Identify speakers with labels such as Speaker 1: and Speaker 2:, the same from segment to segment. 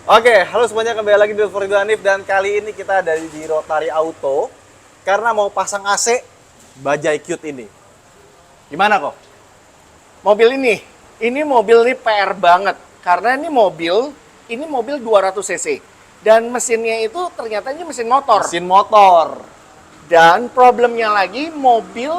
Speaker 1: Oke, halo semuanya, kembali lagi di Forido Hanif dan kali ini kita ada di Rotary Auto karena mau pasang AC Bajaj Qute ini. Gimana kok?
Speaker 2: Ini mobil ini PR banget karena ini mobil 200 cc dan mesinnya itu ternyata ini mesin motor.
Speaker 1: Mesin motor.
Speaker 2: Dan problemnya lagi mobil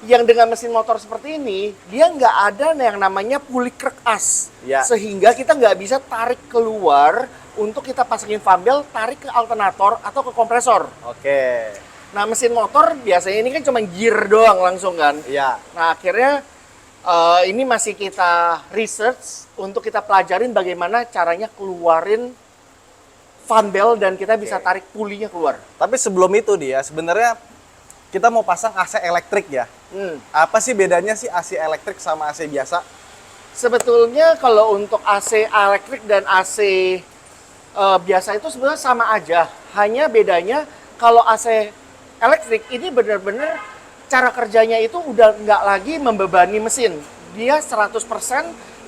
Speaker 2: yang dengan mesin motor seperti ini dia nggak ada yang namanya puli krek as,
Speaker 1: Ya.
Speaker 2: sehingga kita nggak bisa tarik keluar untuk kita pasangin fan belt, tarik ke alternator atau ke kompresor.
Speaker 1: Oke.
Speaker 2: Nah mesin motor biasanya ini kan cuma gear doang langsung kan.
Speaker 1: Iya.
Speaker 2: Nah akhirnya ini masih kita research untuk kita pelajarin bagaimana caranya keluarin fan belt dan kita bisa tarik pulinya keluar.
Speaker 1: Tapi sebelum itu dia sebenarnya kita mau pasang AC elektrik ya. Apa sih bedanya sih AC elektrik sama AC biasa?
Speaker 2: Sebetulnya kalau untuk AC elektrik dan AC biasa itu sebenarnya sama aja. Hanya bedanya kalau AC elektrik ini benar-benar cara kerjanya itu udah nggak lagi membebani mesin. Dia 100%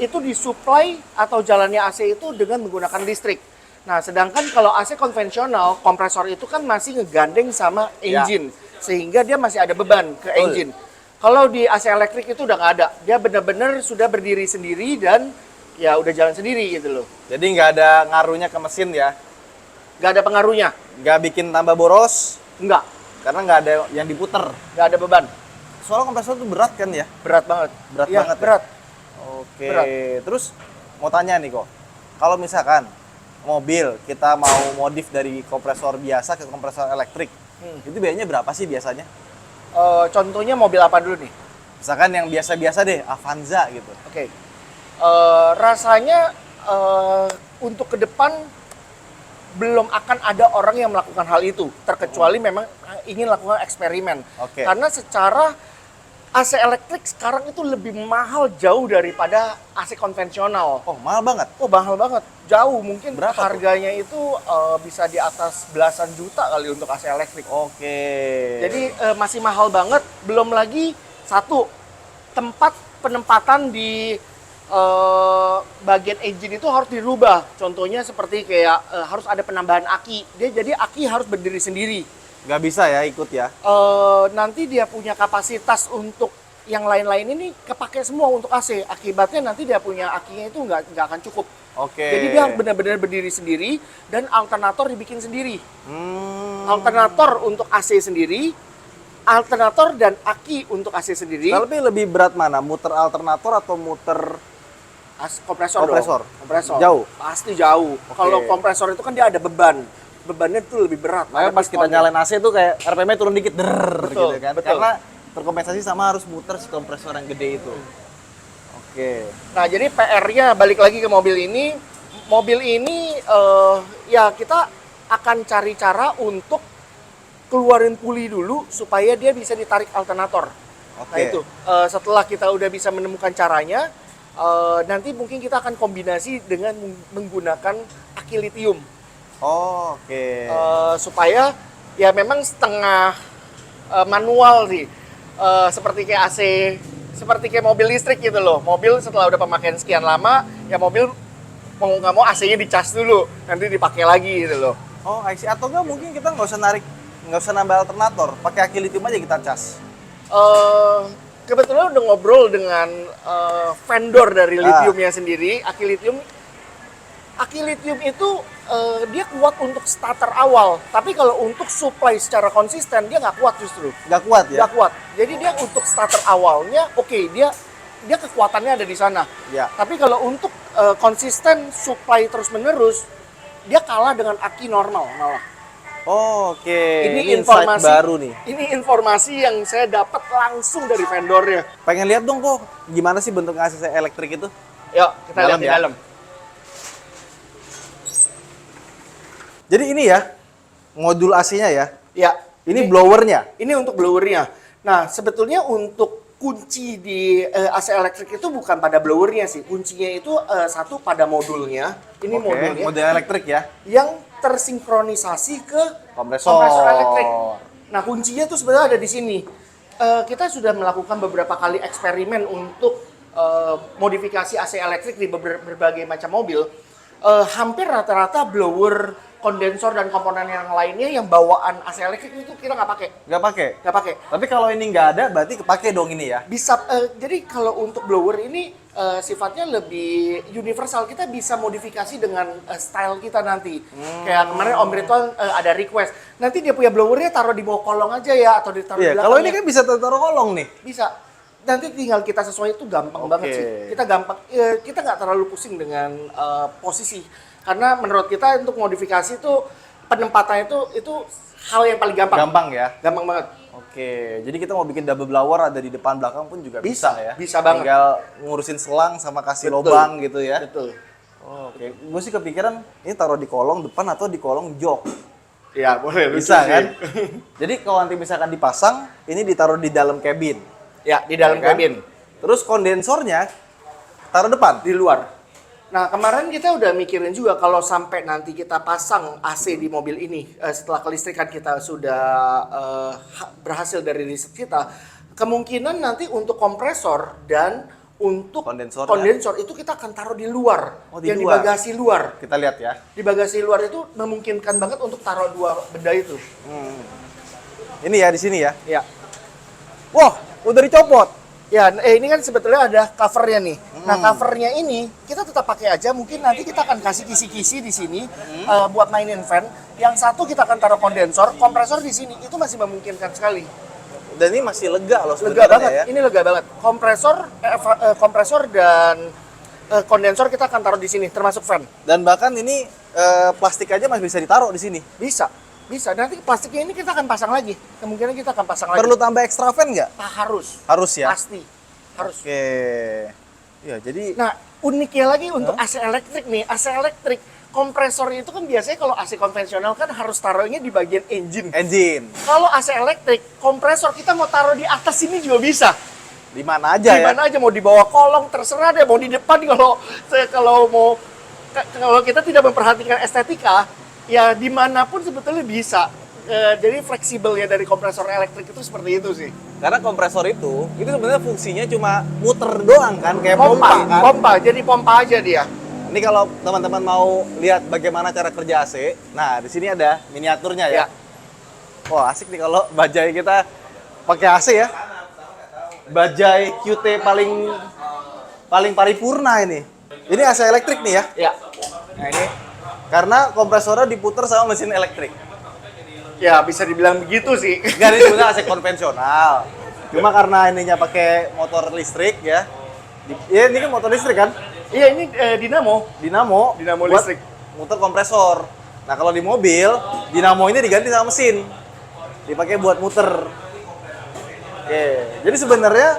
Speaker 2: itu disuplai atau jalannya AC itu dengan menggunakan listrik. Nah, sedangkan kalau AC konvensional, kompresor itu kan masih ngegandeng sama engine. Sehingga dia masih ada beban ke engine. Kalau di AC elektrik itu udah nggak ada. Dia benar-benar sudah berdiri sendiri dan ya udah jalan sendiri gitu loh.
Speaker 1: Jadi nggak ada ngaruhnya ke mesin ya?
Speaker 2: Nggak ada pengaruhnya.
Speaker 1: Nggak bikin tambah boros?
Speaker 2: Nggak.
Speaker 1: Karena nggak ada yang diputer.
Speaker 2: Nggak ada beban.
Speaker 1: Soalnya kompresor itu berat kan ya?
Speaker 2: Berat banget.
Speaker 1: Berat
Speaker 2: Ya,
Speaker 1: banget ya?
Speaker 2: berat.
Speaker 1: Oke,
Speaker 2: Berat.
Speaker 1: terus mau tanya nih kok, kalau misalkan mobil kita mau modif dari kompresor biasa ke kompresor elektrik, itu biayanya berapa sih biasanya?
Speaker 2: Contohnya mobil apa dulu nih?
Speaker 1: Misalkan yang biasa-biasa deh, Avanza gitu.
Speaker 2: Oke. Rasanya untuk ke depan belum akan ada orang yang melakukan hal itu, terkecuali memang ingin lakukan eksperimen.
Speaker 1: Oke.
Speaker 2: Karena secara AC elektrik sekarang itu lebih mahal jauh daripada AC konvensional.
Speaker 1: Oh, mahal banget.
Speaker 2: Oh, mahal banget. Jauh, mungkin
Speaker 1: Berapa tuh?
Speaker 2: harganya itu bisa di atas belasan juta kali untuk AC elektrik.
Speaker 1: Oke.
Speaker 2: Jadi masih mahal banget. Belum lagi satu, tempat penempatan di bagian engine itu harus dirubah. Contohnya seperti kayak harus ada penambahan aki. Jadi aki harus berdiri sendiri.
Speaker 1: Nggak bisa ya ikut ya?
Speaker 2: Nanti dia punya kapasitas untuk yang lain-lain ini kepake semua untuk AC. Akibatnya nanti dia punya akinya itu nggak akan cukup.
Speaker 1: Oke.
Speaker 2: Jadi dia benar-benar berdiri sendiri dan alternator dibikin sendiri.
Speaker 1: Hmm.
Speaker 2: Alternator untuk AC sendiri, alternator dan aki untuk AC sendiri.
Speaker 1: Tapi lebih berat mana? Muter alternator atau muter
Speaker 2: Kompresor.
Speaker 1: kompresor?
Speaker 2: Dong. Kompresor.
Speaker 1: Jauh?
Speaker 2: Pasti jauh.
Speaker 1: Oke.
Speaker 2: Kalau kompresor itu kan dia ada beban. Bebannya tuh lebih berat.
Speaker 1: Makanya pas kita nyalain AC tuh kayak RPM-nya turun dikit,
Speaker 2: Betul,
Speaker 1: gitu kan.
Speaker 2: betul.
Speaker 1: Karena terkompensasi sama harus muter si kompresor yang gede itu. Oke.
Speaker 2: Nah, jadi PR-nya balik lagi ke mobil ini. Mobil ini ya kita akan cari cara untuk keluarin puli dulu supaya dia bisa ditarik alternator. Nah
Speaker 1: Oke.
Speaker 2: itu setelah kita udah bisa menemukan caranya, nanti mungkin kita akan kombinasi dengan menggunakan aki litium.
Speaker 1: Oh, oke.
Speaker 2: Supaya ya memang setengah manual sih. Seperti kayak AC, seperti kayak mobil listrik gitu loh. Mobil setelah udah pemakaian sekian lama, ya mobil mau nggak mau AC-nya dicas dulu, nanti dipakai lagi gitu loh.
Speaker 1: Oh, I see. Atau enggak mungkin kita nggak usah nambah alternator, pakai aki litium aja kita cas.
Speaker 2: Kebetulan udah ngobrol dengan vendor dari litiumnya sendiri. Aki litium itu dia kuat untuk starter awal, tapi kalau untuk supply secara konsisten dia nggak kuat justru.
Speaker 1: Nggak kuat ya?
Speaker 2: Nggak kuat. Jadi dia untuk starter awalnya oke, dia kekuatannya ada di sana.
Speaker 1: Ya.
Speaker 2: Tapi kalau untuk konsisten supply terus menerus, dia kalah dengan aki normal malah.
Speaker 1: Oh, oke.
Speaker 2: Ini
Speaker 1: insight
Speaker 2: informasi
Speaker 1: baru nih.
Speaker 2: Ini informasi yang saya dapat langsung dari vendornya.
Speaker 1: Pengen lihat dong kok gimana sih bentuk AC elektrik itu?
Speaker 2: Yuk, kita
Speaker 1: Dalam
Speaker 2: lihat di
Speaker 1: ya.
Speaker 2: dalam.
Speaker 1: Jadi ini ya, modul AC-nya ya.
Speaker 2: Ya,
Speaker 1: Ini blowernya.
Speaker 2: ini untuk blowernya. Nah, sebetulnya untuk kunci di AC elektrik itu bukan pada blowernya sih. Kuncinya itu satu pada modulnya. Ini
Speaker 1: Oke,
Speaker 2: modulnya
Speaker 1: model elektrik ya.
Speaker 2: yang tersinkronisasi ke
Speaker 1: Kompresor.
Speaker 2: elektrik. Nah, kuncinya tuh sebenarnya ada di sini. Kita sudah melakukan beberapa kali eksperimen untuk modifikasi AC elektrik di berbagai macam mobil. hampir rata-rata blower, kondensor dan komponen yang lainnya yang bawaan AC elektrik itu kita nggak pakai.
Speaker 1: Nggak pakai.
Speaker 2: Nggak pakai.
Speaker 1: Tapi kalau ini nggak ada, berarti kepake dong ini ya?
Speaker 2: Bisa, jadi kalau untuk blower ini sifatnya lebih universal. Kita bisa modifikasi dengan style kita nanti. Kayak kemarin Om Ridwan ada request. Nanti dia punya blowernya taruh di bawah kolong aja ya, atau ditaruh di
Speaker 1: Iya,
Speaker 2: belakangnya.
Speaker 1: kalau ini kan bisa taruh kolong nih.
Speaker 2: Bisa. Nanti tinggal kita sesuai, itu gampang banget sih. Kita gampang, kita nggak terlalu pusing dengan posisi. Karena menurut kita untuk modifikasi itu penempatannya itu hal yang paling gampang.
Speaker 1: Gampang ya?
Speaker 2: Gampang banget.
Speaker 1: Oke, jadi kita mau bikin double blower ada di depan belakang pun juga bisa ya?
Speaker 2: Bisa banget.
Speaker 1: Tinggal ngurusin selang sama kasih
Speaker 2: Betul.
Speaker 1: lubang gitu ya?
Speaker 2: Betul.
Speaker 1: Oh, oke, gue sih kepikiran ini taruh di kolong depan atau di kolong jok.
Speaker 2: Ya boleh.
Speaker 1: Bisa
Speaker 2: lucu sih.
Speaker 1: kan? Jadi kalau nanti misalkan dipasang, ini ditaruh di dalam cabin.
Speaker 2: Ya, di dalam
Speaker 1: Ya kan?
Speaker 2: kabin.
Speaker 1: Terus kondensornya taruh depan.
Speaker 2: Di luar. Nah, kemarin kita udah mikirin juga kalau sampai nanti kita pasang AC di mobil ini, setelah kelistrikan kita sudah berhasil dari riset kita, kemungkinan nanti untuk kompresor dan untuk kondensor itu kita akan taruh di luar,
Speaker 1: Oh, di
Speaker 2: yang
Speaker 1: luar.
Speaker 2: di bagasi luar.
Speaker 1: Kita lihat ya.
Speaker 2: Di bagasi luar itu memungkinkan banget untuk taruh dua benda itu.
Speaker 1: Ini ya di sini ya.
Speaker 2: Ya.
Speaker 1: Wah, udah dicopot.
Speaker 2: Ya, ini kan sebetulnya ada covernya nih. Nah, covernya ini kita tetap pakai aja. Mungkin nanti kita akan kasih kisi-kisi di sini buat mainin fan. Yang satu kita akan taruh kondensor, kompresor di sini. Itu masih memungkinkan sekali.
Speaker 1: Dan ini masih lega loh
Speaker 2: Lega
Speaker 1: sebenarnya
Speaker 2: banget.
Speaker 1: ya.
Speaker 2: Ini lega banget. Kompresor dan kondensor kita akan taruh di sini, termasuk fan.
Speaker 1: Dan bahkan ini plastik aja masih bisa ditaruh di sini.
Speaker 2: Bisa. Bisa. Nanti plastiknya ini kita akan pasang lagi. Kemungkinan kita akan pasang lagi.
Speaker 1: Perlu tambah extra fan nggak?
Speaker 2: Harus.
Speaker 1: Harus ya.
Speaker 2: Pasti. Harus.
Speaker 1: Oke. Ya, jadi
Speaker 2: Nah, uniknya lagi untuk AC elektrik nih, AC elektrik kompresornya itu kan biasanya kalau AC konvensional kan harus taruhnya di bagian engine. Kalau AC elektrik, kompresor kita mau taruh di atas sini juga bisa.
Speaker 1: di mana aja
Speaker 2: Di
Speaker 1: ya.
Speaker 2: mana aja, mau di bawah kolong terserah deh, mau di depan kalau kita tidak memperhatikan estetika, ya dimanapun sebetulnya bisa. Jadi fleksibel ya dari kompresor elektrik itu seperti itu sih.
Speaker 1: Karena kompresor itu sebenarnya fungsinya cuma muter doang kan, kayak pompa kan.
Speaker 2: Pompa, jadi pompa aja dia.
Speaker 1: Ini kalau teman-teman mau lihat bagaimana cara kerja AC, nah di sini ada miniaturnya ya.
Speaker 2: Ya.
Speaker 1: Wah, asik nih kalau bajai kita pakai AC ya. Bajai QT paling paripurna ini. Ini AC elektrik nih ya.
Speaker 2: Ya.
Speaker 1: Nah ini karena kompresornya diputer sama mesin elektrik.
Speaker 2: Ya, bisa dibilang begitu sih.
Speaker 1: Enggak, ini sebenarnya AC konvensional. Cuma karena ininya pakai motor listrik ya. Ya ini kan motor listrik kan?
Speaker 2: Iya, ini dinamo
Speaker 1: Dinamo buat
Speaker 2: listrik.
Speaker 1: muter kompresor. Nah, kalau di mobil, dinamo ini diganti sama mesin. Dipakai buat muter. Oke. Jadi sebenarnya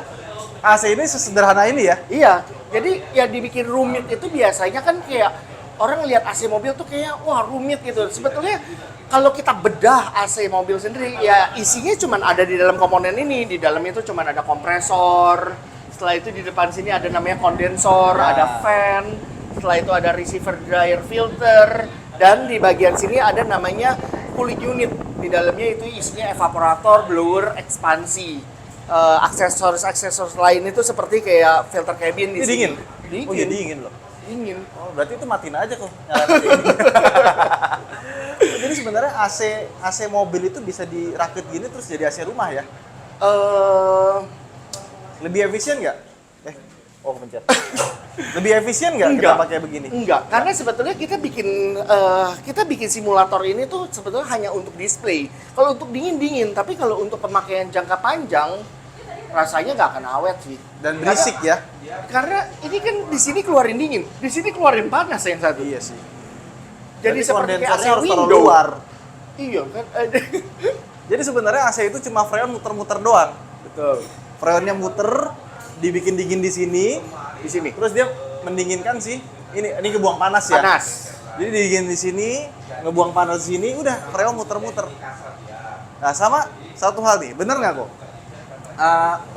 Speaker 1: AC ini sesederhana ini ya.
Speaker 2: Iya, jadi ya dibikin rumit itu biasanya kan kayak orang lihat AC mobil tuh kayak wah rumit gitu. Sebetulnya kalau kita bedah AC mobil sendiri ya isinya cuma ada di dalam komponen ini. Di dalam itu cuma ada kompresor. Setelah itu di depan sini ada namanya kondensor, ada fan. Setelah itu ada receiver dryer filter, dan di bagian sini ada namanya cooling unit. Di dalamnya itu isinya evaporator, blower, ekspansi. Aksesoris lain itu seperti kayak filter cabin di
Speaker 1: Ini
Speaker 2: sini.
Speaker 1: dingin.
Speaker 2: Dingin.
Speaker 1: Oh, iya dingin loh.
Speaker 2: Dingin.
Speaker 1: Oh, berarti itu matiin aja kok. Nyalain aja ini. Jadi sebenarnya AC mobil itu bisa dirakit gini terus jadi AC rumah ya? Lebih efisien nggak? Pencet. Lebih efisien nggak kita pakai begini?
Speaker 2: Enggak, karena sebetulnya kita bikin simulator ini tuh sebetulnya hanya untuk display. Kalau untuk dingin, tapi kalau untuk pemakaian jangka panjang rasanya nggak akan awet sih.
Speaker 1: Dan berisik ya?
Speaker 2: Karena ini kan di sini keluarin dingin, di sini keluarin panas yang satu.
Speaker 1: Iya sih.
Speaker 2: Jadi seperti kayak AC
Speaker 1: kondensornya harus taruh
Speaker 2: window.
Speaker 1: luar.
Speaker 2: Iya kan?
Speaker 1: Jadi sebenarnya AC itu cuma freon muter-muter doang.
Speaker 2: Betul.
Speaker 1: Freonnya muter, dibikin dingin di sini, terus dia mendinginkan sih. Ini kebuang panas ya.
Speaker 2: Panas.
Speaker 1: Jadi dingin di sini, ngebuang panas di sini, udah freon muter-muter. Nah, sama satu hal nih, bener nggak kok?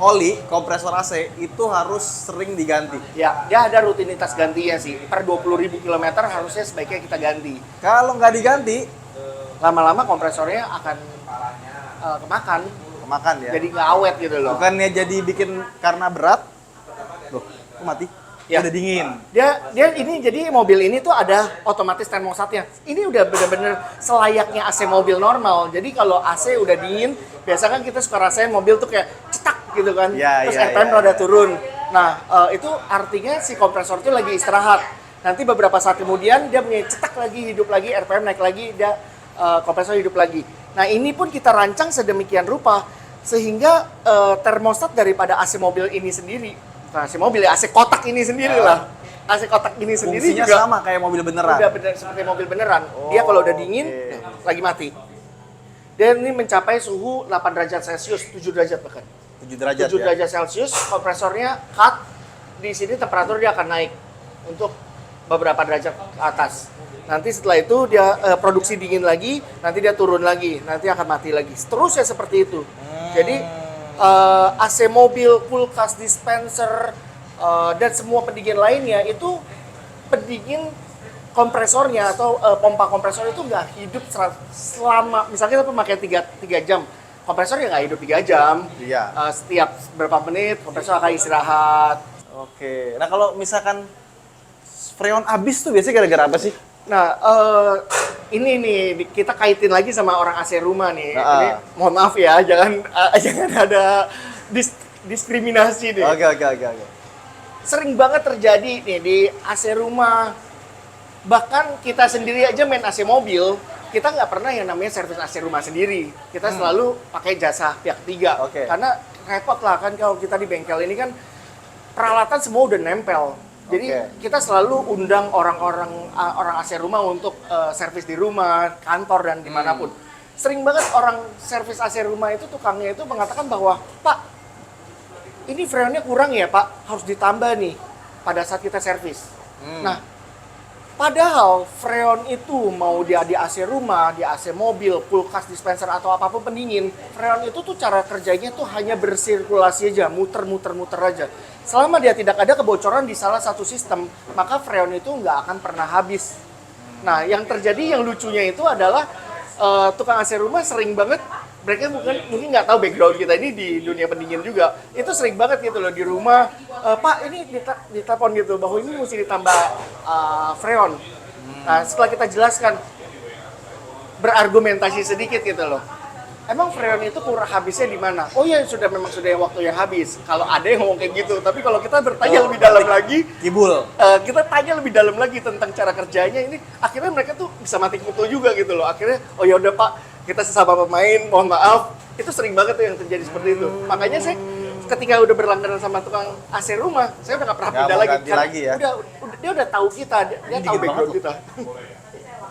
Speaker 1: Oli kompresor AC itu harus sering diganti.
Speaker 2: Ya, dia ada rutinitas gantinya sih. Per 20.000 km harusnya sebaiknya kita ganti.
Speaker 1: Kalau nggak diganti,
Speaker 2: Lama-lama kompresornya akan kemakan.
Speaker 1: kemakan ya.
Speaker 2: Jadi nggak awet gitu loh.
Speaker 1: Bukannya jadi bikin karena berat. Loh, kok mati?
Speaker 2: Ya.
Speaker 1: udah dingin.
Speaker 2: Dia ini jadi mobil ini tuh ada otomatis termostatnya. Ini udah bener-bener selayaknya AC mobil normal. Jadi kalau AC udah dingin, biasa kan kita suka rasain mobil tuh kayak cetak gitu kan.
Speaker 1: Ya,
Speaker 2: Terus
Speaker 1: ya,
Speaker 2: RPM
Speaker 1: ya,
Speaker 2: rada
Speaker 1: ya.
Speaker 2: turun. Nah, itu artinya si kompresor tuh lagi istirahat. Nanti beberapa saat kemudian dia punya cetak lagi, hidup lagi, RPM naik lagi, dia kompresor hidup lagi. Nah, ini pun kita rancang sedemikian rupa sehingga termostat daripada AC mobil ini sendiri, bukan AC mobil ya, AC kotak ini sendiri lah. AC kotak ini sendiri
Speaker 1: Fungsinya
Speaker 2: juga
Speaker 1: sama kayak mobil beneran.
Speaker 2: udah bener seperti mobil beneran. Dia kalau udah dingin, lagi mati. Dan ini mencapai suhu 8 derajat Celcius, 7 derajat bahkan.
Speaker 1: 7 derajat
Speaker 2: 7
Speaker 1: ya.
Speaker 2: derajat Celcius, kompresornya cut. Di sini temperatur dia akan naik untuk beberapa derajat ke atas. Nanti setelah itu dia produksi dingin lagi, nanti dia turun lagi, nanti akan mati lagi. Seterusnya seperti itu. Jadi AC mobil, kulkas, dispenser, dan semua pendingin lainnya itu pendingin kompresornya atau pompa kompresor itu nggak hidup selama, misalnya kita memakai 3 jam, kompresor ya nggak hidup 3 jam.
Speaker 1: Iya.
Speaker 2: Setiap berapa menit kompresor akan istirahat.
Speaker 1: Oke. Nah, kalau misalkan freon habis tuh biasanya gara-gara apa sih?
Speaker 2: Nah, ini nih kita kaitin lagi sama orang AC rumah nih. Ini mohon maaf ya, jangan ada diskriminasi nih.
Speaker 1: Oke.
Speaker 2: Sering banget terjadi nih di AC rumah. Bahkan kita sendiri aja main AC mobil, kita nggak pernah yang namanya servis AC rumah sendiri. Kita selalu pakai jasa pihak ketiga.
Speaker 1: Oke.
Speaker 2: Karena repot lah kan kalau kita di bengkel ini kan peralatan semua udah nempel. Jadi kita selalu undang orang AC rumah untuk servis di rumah, kantor, dan dimanapun. Sering banget orang servis AC rumah itu, tukangnya itu mengatakan bahwa, Pak, ini freonnya kurang ya Pak, harus ditambah nih pada saat kita servis. Nah, padahal freon itu mau dia di AC rumah, di AC mobil, kulkas, dispenser, atau apapun pendingin, freon itu tuh cara kerjanya tuh hanya bersirkulasi aja, muter aja. Selama dia tidak ada kebocoran di salah satu sistem, maka freon itu nggak akan pernah habis. Nah, yang terjadi yang lucunya itu adalah tukang AC rumah sering banget, mereka mungkin nggak tahu background kita ini di dunia pendingin juga, itu sering banget gitu loh di rumah, Pak ini ditelepon gitu bahwa ini mesti ditambah freon. Nah, setelah kita jelaskan, berargumentasi sedikit gitu loh. Emang freon itu kurang habisnya di mana? Oh ya, memang sudah waktu yang habis. Kalau ada yang ngomong kayak gitu, tapi kalau kita bertanya lebih dalam lagi,
Speaker 1: Kibul.
Speaker 2: kita tanya lebih dalam lagi tentang cara kerjanya ini, akhirnya mereka tuh bisa mati kutu juga gitu loh. Akhirnya, oh ya udah Pak, kita sesama pemain, mohon maaf. Itu sering banget tuh yang terjadi seperti itu. Makanya saya ketika udah berlangganan sama tukang AC rumah, saya udah nggak pernah pindah lagi.
Speaker 1: Ganti lagi ya.
Speaker 2: Dia udah tahu kita, dia tahu background kita.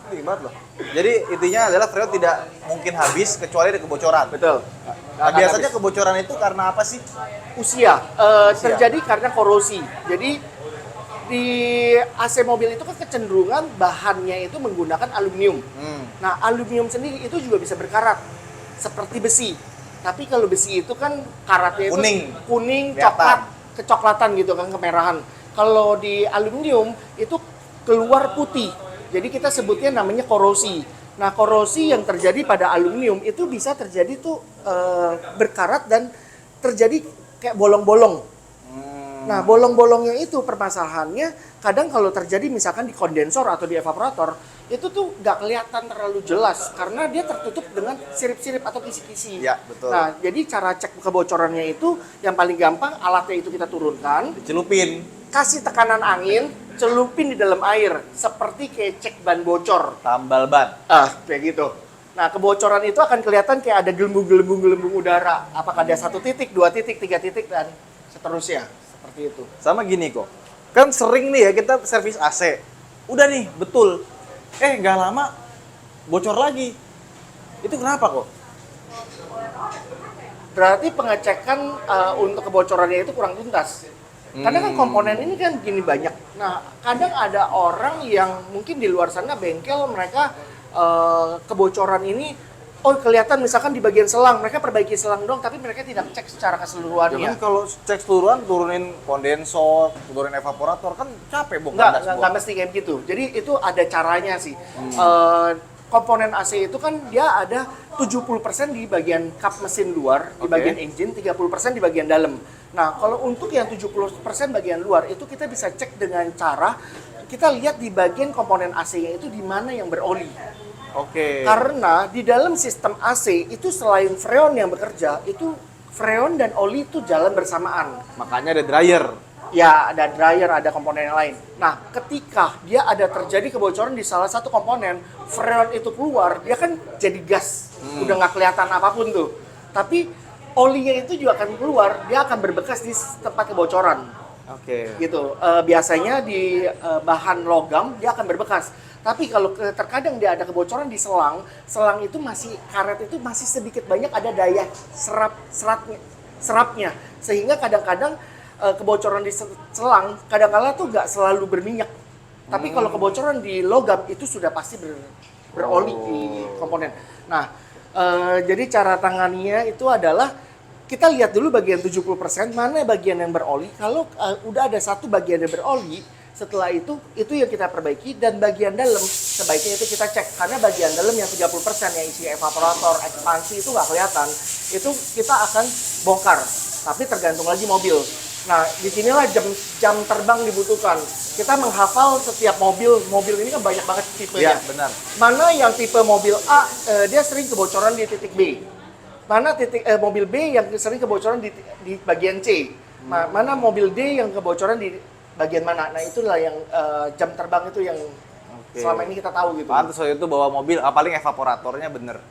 Speaker 1: Gimana loh? Jadi intinya adalah freon tidak mungkin habis kecuali ada kebocoran.
Speaker 2: Betul.
Speaker 1: Nah, biasanya kebocoran itu karena apa sih?
Speaker 2: Usia. Terjadi karena korosi. Jadi di AC mobil itu kan kecenderungan bahannya itu menggunakan aluminium. Nah, aluminium sendiri itu juga bisa berkarat seperti besi. Tapi kalau besi itu kan karatnya itu kuning, coklat, kecoklatan gitu kan, kemerahan. Kalau di aluminium itu keluar putih. Jadi kita sebutnya namanya korosi. Nah, korosi yang terjadi pada aluminium itu bisa terjadi tuh berkarat dan terjadi kayak bolong-bolong. Nah, bolong-bolongnya itu permasalahannya kadang kalau terjadi misalkan di kondensor atau di evaporator, itu tuh nggak kelihatan terlalu jelas karena dia tertutup dengan sirip-sirip atau kisi-kisi.
Speaker 1: Ya, betul.
Speaker 2: Nah, jadi cara cek kebocorannya itu yang paling gampang, alatnya itu kita turunkan,
Speaker 1: Dicelupin.
Speaker 2: kasih tekanan angin, celupin di dalam air seperti kayak cek ban bocor.
Speaker 1: Tambal ban.
Speaker 2: Kayak gitu. Nah, kebocoran itu akan kelihatan kayak ada gelembung udara. Apakah ada 1 titik, 2 titik, 3 titik, dan seterusnya. Seperti itu.
Speaker 1: Sama gini kok. Kan sering nih ya kita servis AC. Udah nih, betul. Nggak lama bocor lagi. Itu kenapa kok?
Speaker 2: Berarti pengecekan untuk kebocorannya itu kurang tuntas. Karena kan komponen ini kan gini banyak. Nah, kadang ada orang yang mungkin di luar sana bengkel mereka kebocoran ini, kelihatan misalkan di bagian selang, mereka perbaiki selang dong, tapi mereka tidak cek secara keseluruhannya.
Speaker 1: Jangan kalau cek keseluruhan turunin kondensor, turunin evaporator kan capek bukan?
Speaker 2: Nggak mesti kayak gitu. Jadi itu ada caranya sih. Komponen AC itu kan dia ada 70% di bagian kap mesin luar, di bagian engine, 30% di bagian dalam. Nah, kalau untuk yang 70% bagian luar itu kita bisa cek dengan cara kita lihat di bagian komponen AC-nya itu di mana yang beroli.
Speaker 1: Oke.
Speaker 2: Karena di dalam sistem AC itu selain freon yang bekerja, itu freon dan oli itu jalan bersamaan.
Speaker 1: Makanya ada dryer.
Speaker 2: Ya, ada dryer, ada komponen yang lain. Nah, ketika dia ada terjadi kebocoran di salah satu komponen, freon itu keluar, dia kan jadi gas. Udah nggak kelihatan apapun tuh. Tapi olinya itu juga akan keluar, dia akan berbekas di tempat kebocoran.
Speaker 1: Oke.
Speaker 2: Gitu. Biasanya di bahan logam dia akan berbekas. Tapi kalau terkadang dia ada kebocoran di selang, selang itu masih karet itu masih sedikit banyak ada daya serapnya. Sehingga kadang-kadang kebocoran di selang kadang-kala tuh nggak selalu berminyak. Tapi kalau kebocoran di logam itu sudah pasti beroli di komponen. Nah, jadi cara tanganinya itu adalah kita lihat dulu bagian 70% mana bagian yang beroli. Kalau udah ada satu bagian yang beroli, setelah itu yang kita perbaiki, dan bagian dalam sebaiknya itu kita cek. Karena bagian dalam yang 30% yang isi evaporator, ekspansi itu nggak kelihatan, itu kita akan bongkar. Tapi tergantung lagi mobil. Nah, disinilah jam terbang dibutuhkan. Kita menghafal setiap mobil ini kan banyak banget tipenya.
Speaker 1: Iya, benar.
Speaker 2: Mana yang tipe mobil A, dia sering kebocoran di titik B. Mana mobil B yang sering kebocoran di bagian C. Mana mobil D yang kebocoran di bagian mana. Nah, itulah yang jam terbang itu yang selama ini kita tahu gitu.
Speaker 1: Pantes waktu itu bawa mobil, paling evaporatornya bener.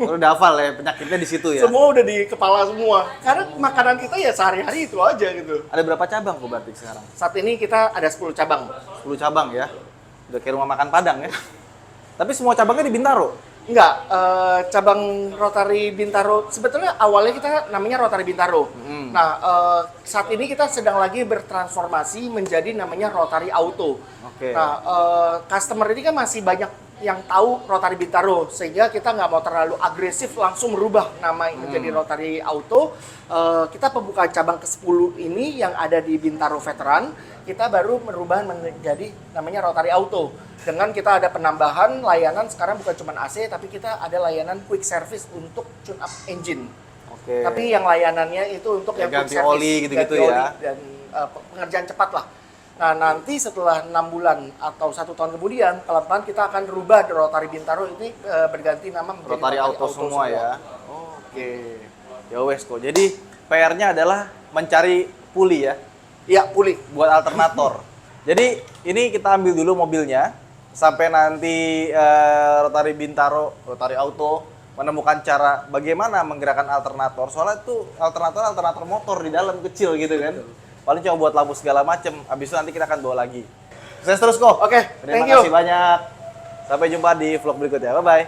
Speaker 1: Udah hafal ya, penyakitnya di situ ya.
Speaker 2: Semua udah di kepala semua. Karena makanan kita ya sehari-hari itu aja gitu.
Speaker 1: Ada berapa cabang kok berarti sekarang?
Speaker 2: Saat ini kita ada 10 cabang.
Speaker 1: 10 cabang ya. Udah kayak rumah makan Padang ya. Tapi semua cabangnya di Bintaro.
Speaker 2: Enggak, cabang Rotary Bintaro, sebetulnya awalnya kita namanya Rotary Bintaro. Nah, saat ini kita sedang lagi bertransformasi menjadi namanya Rotary Auto.
Speaker 1: Oke.
Speaker 2: Nah, customer ini kan masih banyak yang tahu Rotary Bintaro, sehingga kita nggak mau terlalu agresif langsung merubah nama menjadi Rotary Auto. Kita pembukaan cabang ke-10 ini yang ada di Bintaro Veteran, kita baru merubah menjadi namanya Rotary Auto. Dengan kita ada penambahan layanan, sekarang bukan cuma AC, tapi kita ada layanan quick service untuk tune up engine.
Speaker 1: Oke.
Speaker 2: Tapi yang layanannya itu untuk yang quick
Speaker 1: ganti
Speaker 2: service,
Speaker 1: oli gitu-gitu
Speaker 2: ganti
Speaker 1: ya.
Speaker 2: oli dan pengerjaan cepat lah. Nah, nanti setelah 6 bulan atau 1 tahun kemudian, pelan-pelan kita akan rubah Rotary Bintaro ini berganti nama menjadi
Speaker 1: Rotary Auto semua ya. Oke. Ya wes kok. Jadi PR-nya adalah mencari puli ya.
Speaker 2: Iya, pulih.
Speaker 1: Buat alternator. Jadi ini kita ambil dulu mobilnya sampai nanti Rotary Bintaro, Rotary Auto menemukan cara bagaimana menggerakkan alternator. Soalnya itu alternator motor di dalam kecil gitu kan. Paling cuma buat lampu segala macem. Habis itu nanti kita akan bawa lagi. Sukses terus kok.
Speaker 2: Oke,
Speaker 1: Terima
Speaker 2: thank you.
Speaker 1: kasih banyak. Sampai jumpa di vlog berikutnya. Bye bye.